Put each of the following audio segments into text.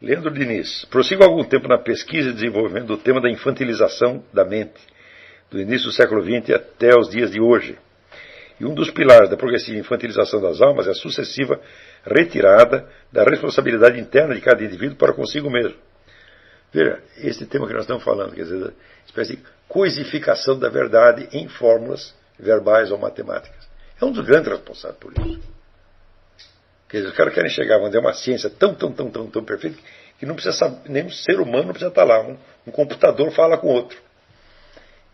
Leandro Diniz. Prossigo há algum tempo na pesquisa e desenvolvimento do tema da infantilização da mente, do início do século XX até os dias de hoje. E um dos pilares da progressiva infantilização das almas é a sucessiva retirada da responsabilidade interna de cada indivíduo para consigo mesmo. Veja, esse tema que nós estamos falando, quer dizer, espécie de coisificação da verdade em fórmulas verbais ou matemáticas. É um dos grandes responsáveis por isso. Quer dizer, os caras querem chegar, vamos dizer, uma ciência tão perfeita que não precisa saber, nenhum ser humano não precisa estar lá. Um computador fala com outro.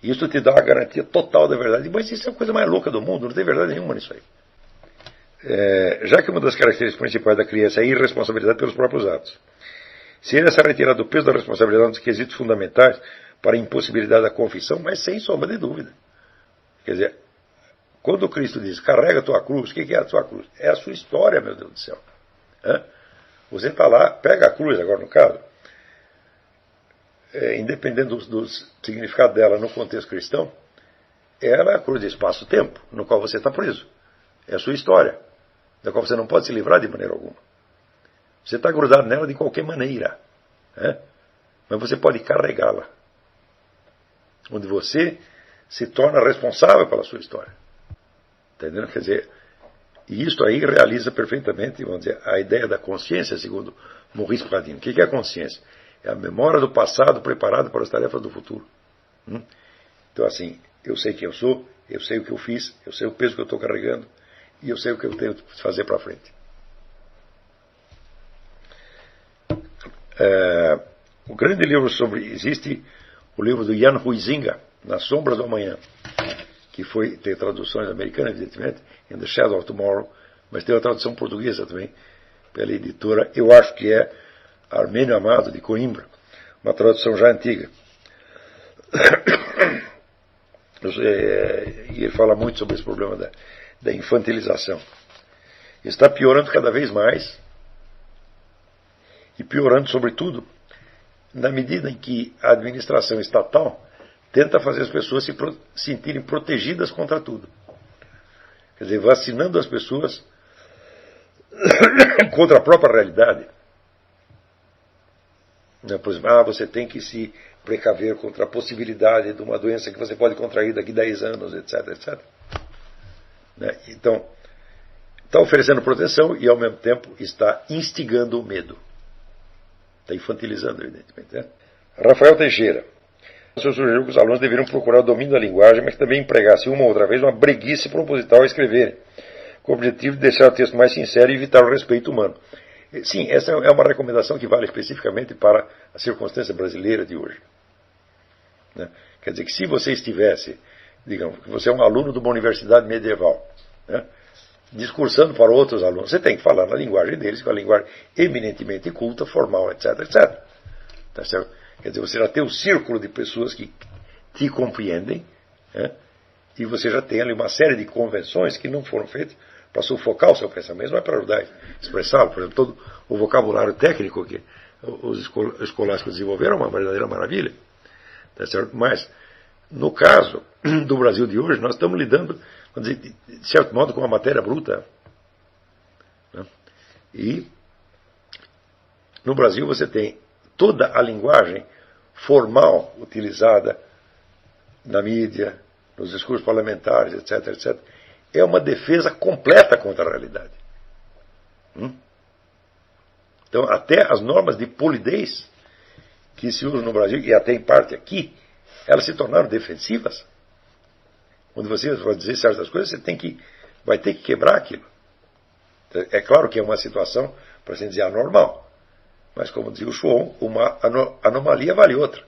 E isso te dá uma garantia total da verdade. Mas isso é a coisa mais louca do mundo, não tem verdade nenhuma nisso aí. Já que uma das características principais da criança é a irresponsabilidade pelos próprios atos. Seria essa retirada do peso da responsabilidade um dos quesitos fundamentais para a impossibilidade da confissão, mas sem sombra de dúvida. Quer dizer, quando Cristo diz, carrega a tua cruz, o que é a tua cruz? É a sua história, meu Deus do céu. Você está lá, pega a cruz agora no caso, independente do significado dela no contexto cristão, ela é a cruz de espaço-tempo, no qual você está preso. É a sua história, da qual você não pode se livrar de maneira alguma. Você está grudado nela de qualquer maneira, mas você pode carregá-la, onde você se torna responsável pela sua história. Entendendo? Quer dizer, e isto aí realiza perfeitamente, vamos dizer, a ideia da consciência, segundo Maurice Pradine. O que é a consciência? É a memória do passado preparada para as tarefas do futuro. Então, assim, eu sei quem eu sou, eu sei o que eu fiz, eu sei o peso que eu estou carregando, e eu sei o que eu tenho que fazer para frente. O grande livro existe o livro do Jan Huizinga, Nas Sombras do Amanhã, que tem traduções americanas, evidentemente, In the Shadow of Tomorrow, mas tem uma tradução portuguesa também, pela editora, eu acho que é Armênio Amado, de Coimbra, uma tradução já antiga. E ele fala muito sobre esse problema da infantilização. Está piorando cada vez mais, e piorando, sobretudo, na medida em que a administração estatal tenta fazer as pessoas se sentirem protegidas contra tudo. Quer dizer, vacinando as pessoas contra a própria realidade. Por exemplo, você tem que se precaver contra a possibilidade de uma doença que você pode contrair daqui a 10 anos, etc, etc. Então, está oferecendo proteção e, ao mesmo tempo, está instigando o medo. Está infantilizando, evidentemente. Rafael Teixeira. O senhor sugeriu que os alunos deveriam procurar o domínio da linguagem, mas que também empregasse uma ou outra vez uma breguice proposital a escrever, com o objetivo de deixar o texto mais sincero e evitar o respeito humano. Sim, essa é uma recomendação que vale especificamente para a circunstância brasileira de hoje. Quer dizer que se você estivesse, digamos, que você é um aluno de uma universidade medieval, discursando para outros alunos, você tem que falar na linguagem deles, que é uma linguagem eminentemente culta, formal, etc, etc. Tá certo? Quer dizer, você já tem um círculo de pessoas que te compreendem, e você já tem ali uma série de convenções que não foram feitas para sufocar o seu pensamento, mas para ajudar a expressá-lo. Por exemplo, todo o vocabulário técnico que os escolásticos desenvolveram é uma verdadeira maravilha. Tá certo? Mas, no caso do Brasil de hoje, nós estamos lidando, vamos dizer, de certo modo, com uma matéria bruta. E no Brasil você tem toda a linguagem formal utilizada na mídia, nos discursos parlamentares, etc, etc, é uma defesa completa contra a realidade. Então, até as normas de polidez que se usam no Brasil, e até em parte aqui, elas se tornaram defensivas. Quando você vai dizer certas coisas, você vai ter que quebrar aquilo. É claro que é uma situação, para assim dizer, anormal. Mas, como dizia o Schwon, uma anomalia vale outra.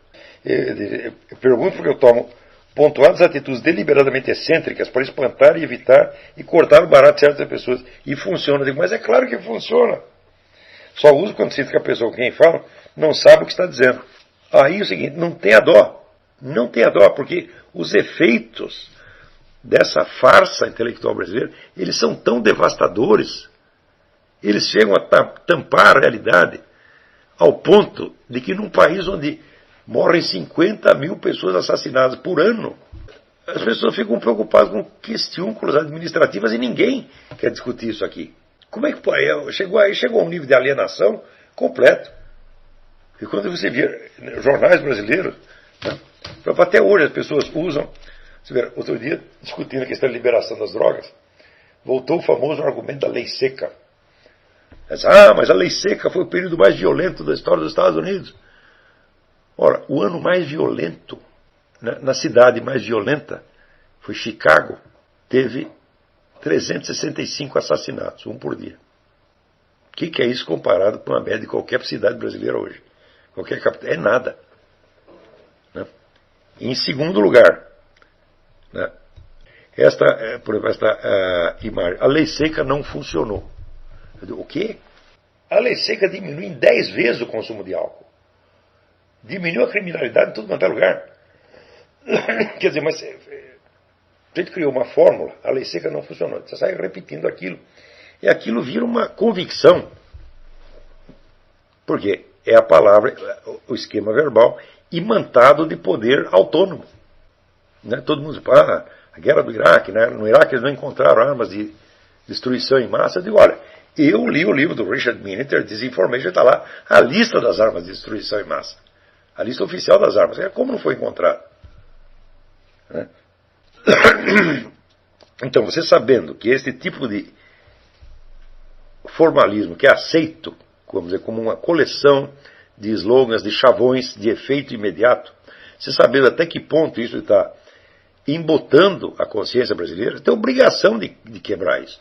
Eu pergunto porque eu tomo pontuadas atitudes deliberadamente excêntricas para espantar e evitar e cortar o barato de certas pessoas. E funciona. Eu digo, mas é claro que funciona. Só uso quando sinto que a pessoa com quem fala não sabe o que está dizendo. Aí é o seguinte, não tenha dó. Não tenha dó, porque os efeitos dessa farsa intelectual brasileira, eles são tão devastadores. Eles chegam a tampar a realidade ao ponto de que num país onde morrem 50 mil pessoas assassinadas por ano, as pessoas ficam preocupadas com questões administrativas e ninguém quer discutir isso aqui. Como é que pode? Chegou a um nível de alienação completo. E quando você via jornais brasileiros, né, até hoje as pessoas usam. Você vê, outro dia, discutindo a questão da liberação das drogas, voltou o famoso argumento da lei seca. Mas a lei seca foi o período mais violento da história dos Estados Unidos. Ora, o ano mais violento, né, na cidade mais violenta, foi Chicago, teve 365 assassinatos, um por dia. O que é isso comparado com a média de qualquer cidade brasileira hoje? Qualquer capital? É nada. Né? Em segundo lugar, né, por exemplo, esta imagem, a lei seca não funcionou. O quê? A lei seca diminui em 10 vezes o consumo de álcool. Diminuiu a criminalidade em tudo quanto é lugar. Quer dizer, mas a gente criou uma fórmula, a lei seca não funcionou. Você sai repetindo aquilo. E aquilo vira uma convicção. Porque é a palavra, o esquema verbal, imantado de poder autônomo. Né? Todo mundo fala, a guerra do Iraque, né? No Iraque eles não encontraram armas de destruição em massa. Eu digo, olha, eu li o livro do Richard Miniter, Disinformation, está lá a lista das armas de destruição em massa. A lista oficial das armas. Como não foi encontrado? Né? Então, você sabendo que esse tipo de formalismo, que é aceito, vamos dizer, como uma coleção de slogans, de chavões, de efeito imediato, você sabendo até que ponto isso está embotando a consciência brasileira, tem obrigação de quebrar isso.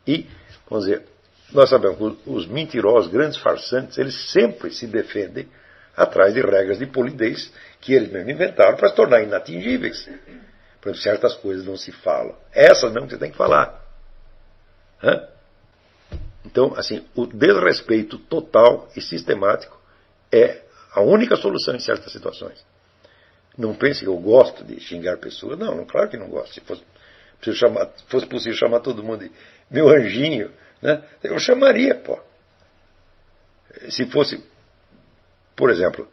E, vamos dizer, nós sabemos que os mentirosos, grandes farsantes, eles sempre se defendem atrás de regras de polidez que eles mesmos inventaram para se tornar inatingíveis. Por exemplo, certas coisas não se falam. Essas mesmo que você tem que falar. Hã? Então, assim, o desrespeito total e sistemático é a única solução em certas situações. Não pense que eu gosto de xingar pessoas. Não, claro que não gosto. Se fosse possível chamar todo mundo de meu anjinho, né, eu chamaria, pô. Se fosse, por exemplo,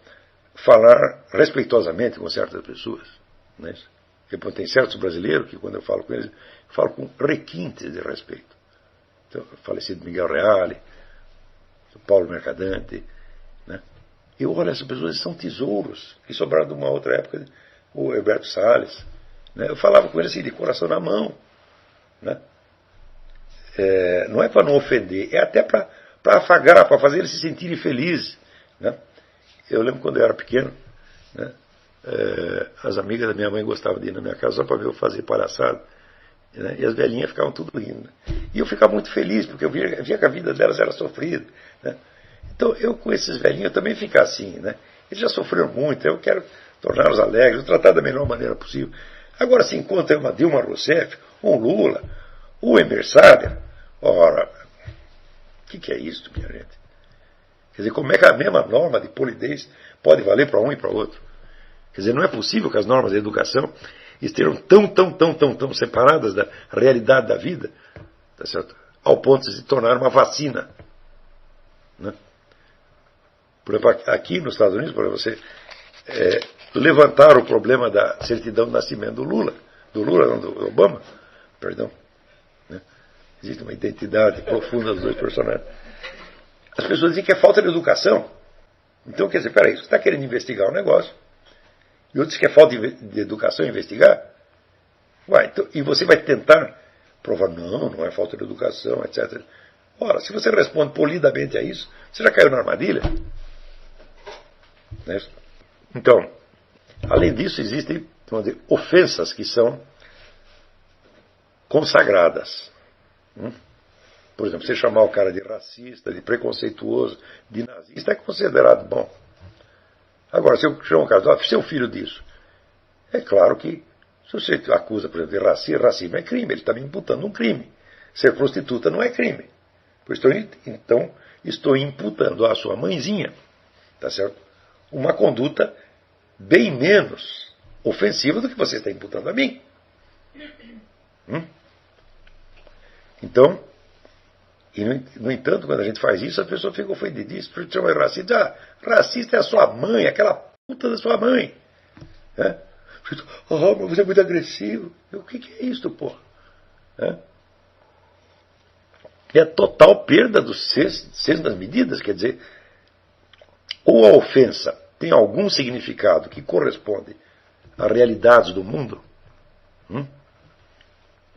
falar respeitosamente com certas pessoas. Né? Porque tem certos brasileiros que, quando eu falo com eles, eu falo com requintes de respeito. Então, o falecido Miguel Reale, o Paulo Mercadante. Né? Eu olho, essas pessoas são tesouros que sobraram de uma outra época, o Herberto Salles. Né? Eu falava com eles assim, de coração na mão. Né? Não é para não ofender, é até para afagar, para fazer eles se sentirem felizes. Né? Eu lembro quando eu era pequeno, né? As amigas da minha mãe gostavam de ir na minha casa só para ver eu fazer palhaçada. Né? E as velhinhas ficavam tudo rindo. Né? E eu ficava muito feliz, porque eu via que a vida delas era sofrida. Né? Então eu com esses velhinhos eu também fico assim. Né? Eles já sofreram muito, eu quero torná-los alegres, tratar da melhor maneira possível. Agora se encontra uma Dilma Rousseff, um Lula, o Emerson, ora, o que é isso, minha gente? Quer dizer, como é que a mesma norma de polidez pode valer para um e para outro? Quer dizer, não é possível que as normas da educação estejam tão separadas da realidade da vida, tá certo? Ao ponto de se tornar uma vacina. Né? Por exemplo, aqui nos Estados Unidos, para você levantar o problema da certidão de nascimento do Lula, não, do Obama, perdão. Né? Existe uma identidade profunda dos dois personagens. As pessoas dizem que é falta de educação. Então, quer dizer, peraí, você está querendo investigar um negócio, e outros que é falta de educação investigar? Então, e você vai tentar provar, não é falta de educação, etc. Ora, se você responde polidamente a isso, você já caiu na armadilha. Né? Então, além disso, existem, vamos dizer, ofensas que são consagradas. Por exemplo, você chamar o cara de racista, de preconceituoso, de nazista, é considerado bom. Agora, se eu chamo o cara, seu filho disso, é claro que, se você acusa, por exemplo, de racismo é crime, ele está me imputando um crime. Ser prostituta não é crime. Então, estou imputando à sua mãezinha, tá certo? Uma conduta bem menos ofensiva do que você está imputando a mim. Então, e no entanto, quando a gente faz isso, a pessoa fica ofendidíssima, porque chama de racista. Racista é a sua mãe, aquela puta da sua mãe. Né? Mas você é muito agressivo. O que é isso, porra? É a total perda do senso das medidas, quer dizer, ou a ofensa tem algum significado que corresponde a realidades do mundo,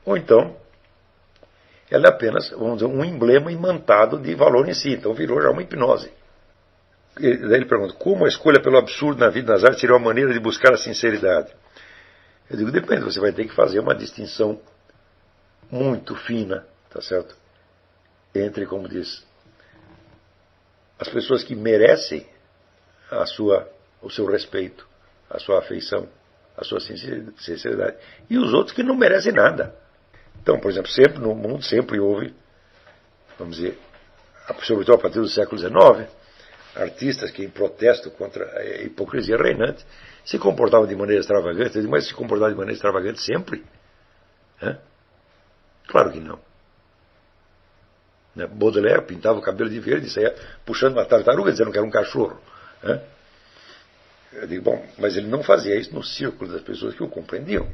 ou então ela é apenas, vamos dizer, um emblema imantado de valor em si. Então virou já uma hipnose. Daí ele pergunta, como a escolha pelo absurdo na vida das artes seria uma maneira de buscar a sinceridade? Eu digo, depende, você vai ter que fazer uma distinção muito fina, tá certo? Entre, como diz, as pessoas que merecem o seu respeito, a sua afeição, a sua sinceridade, e os outros que não merecem nada. Então, por exemplo, sempre no mundo sempre houve, vamos dizer, sobretudo a partir do século XIX, artistas que em protesto contra a hipocrisia reinante se comportavam de maneira extravagante. Eu digo, mas se comportavam de maneira extravagante sempre? Claro que não. Baudelaire pintava o cabelo de verde e saía puxando uma tartaruga dizendo que era um cachorro. Eu digo, bom, mas ele não fazia isso no círculo das pessoas que o compreendiam.